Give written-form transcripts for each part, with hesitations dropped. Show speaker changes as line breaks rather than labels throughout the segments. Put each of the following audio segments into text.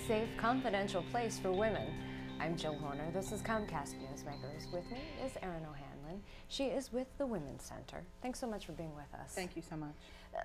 safe, confidential place for women. I'm Jill Horner. This is Comcast Newsmakers. With me is Erin O'Hanlon. She is with the Women's Center. Thanks so much for being with us.
Thank you so much.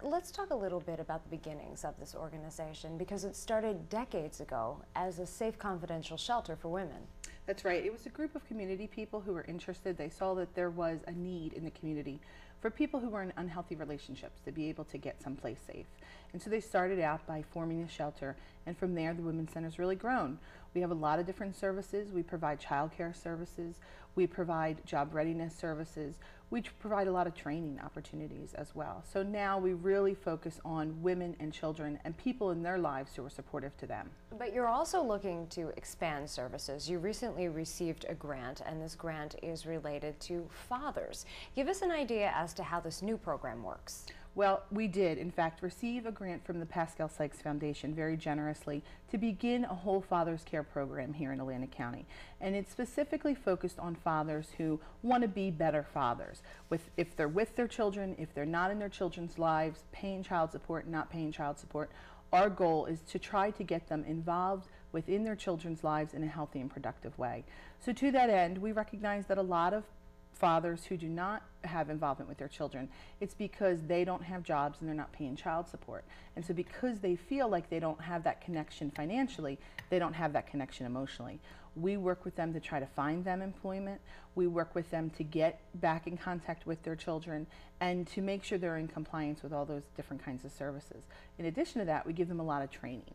Let's talk a little bit about the beginnings of this organization, because it started decades ago as a safe, confidential shelter for women.
That's right. It was a group of community people who were interested. They saw that there was a need in the community for people who were in unhealthy relationships to be able to get someplace safe. And so they started out by forming a shelter, and from there the Women's Center's really grown. We have a lot of different services. We provide childcare services. We provide job readiness services. We provide a lot of training opportunities as well. So now we really focus on women and children and people in their lives who are supportive to them.
But you're also looking to expand services. You recently received a grant, and this grant is related to fathers. Give us an idea as to how this new program works.
Well, we did, in fact, receive a grant from the Pascal Sykes Foundation very generously to begin a whole father's care program here in Atlantic County. And it's specifically focused on fathers who want to be better fathers. If they're with their children, if they're not in their children's lives, paying child support, not paying child support, our goal is to try to get them involved within their children's lives in a healthy and productive way. So to that end, we recognize that a lot of fathers who do not have involvement with their children, it's because they don't have jobs and they're not paying child support. And so because they feel like they don't have that connection financially, they don't have that connection emotionally. We work with them to try to find them employment. We work with them to get back in contact with their children and to make sure they're in compliance with all those different kinds of services. In addition to that, we give them a lot of training,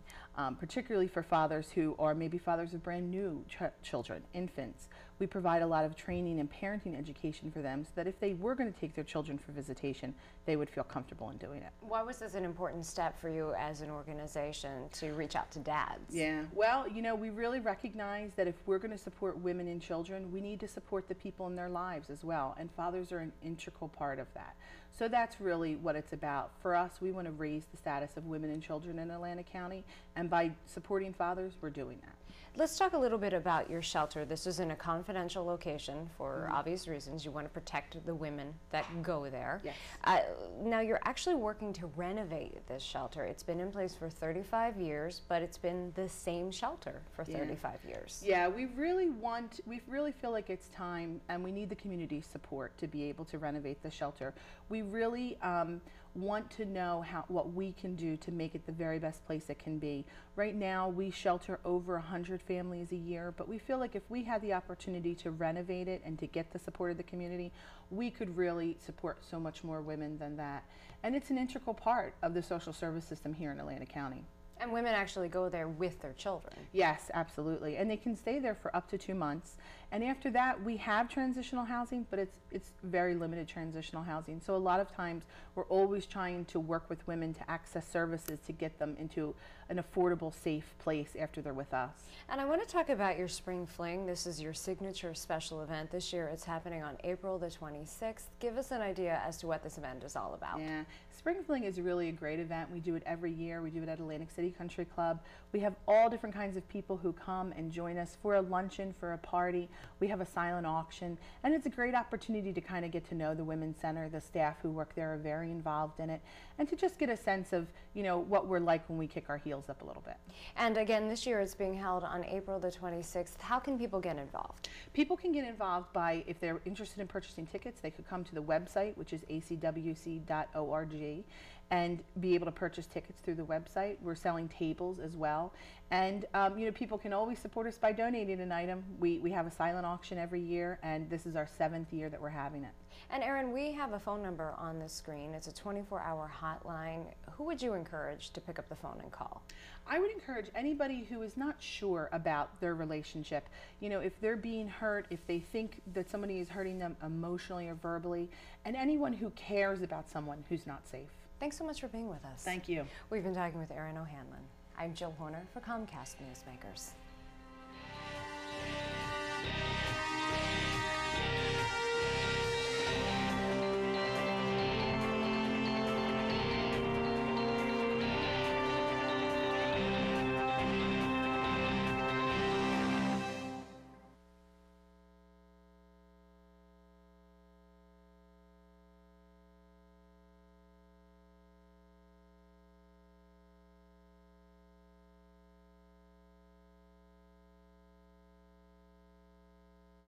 particularly for fathers who are maybe fathers of brand new children, infants. We provide a lot of training and parenting education for them so that if they were going to take their children for visitation, they would feel comfortable in doing it.
Why was this an important step for you as an organization to reach out to dads?
Yeah, well, you know, we really recognize that if we're going to support women and children, we need to support the people in their lives as well, and fathers are an integral part of that. So that's really what it's about. For us, we want to raise the status of women and children in Atlantic County, and by supporting fathers, we're doing that.
Let's talk a little bit about your shelter. This is in a confidential location for obvious reasons. You want to protect the women that go there.
Yes.
Now you're actually working to renovate this shelter. It's been in place for 35 years, but it's been the same shelter for 35 years.
Yeah, we really feel like it's time, and we need the community support to be able to renovate the shelter. We really want to know what we can do to make it the very best place it can be. Right now, we shelter over 100 families a year, but we feel like if we had the opportunity to renovate it and to get the support of the community, we could really support so much more women than that. And it's an integral part of the social service system here in Atlantic County.
And women actually go there with their children.
Yes, absolutely. And they can stay there for up to 2 months. And after that, we have transitional housing, but it's very limited transitional housing. So a lot of times, we're always trying to work with women to access services to get them into an affordable, safe place after they're with us.
And I want to talk about your Spring Fling. This is your signature special event. This year, it's happening on April the 26th. Give us an idea as to what this event is all about.
Yeah, Spring Fling is really a great event. We do it every year. We do it at Atlantic City Country Club. We have all different kinds of people who come and join us for a luncheon, for a party. We have a silent auction, and it's a great opportunity to kind of get to know the Women's Center. The staff who work there are very involved in it, and to just get a sense of, you know, what we're like when we kick our heels up a little bit.
And again, this year it's being held on April the 26th. How can people get involved?
People can get involved by, if they're interested in purchasing tickets, they could come to the website, which is acwc.org, and be able to purchase tickets through the website. We're selling tables as well. And you know, people can always support us by donating an item. We have a silent auction every year, and this is our 7th year that we're having it.
And Erin, we have a phone number on the screen. It's a 24-hour hotline. Who would you encourage to pick up the phone and call?
I would encourage anybody who is not sure about their relationship. You know, if they're being hurt, if they think that somebody is hurting them emotionally or verbally, and anyone who cares about someone who's not safe.
Thanks so much for being with us.
Thank you.
We've been talking with Erin O'Hanlon. I'm Jill Horner for Comcast Newsmakers.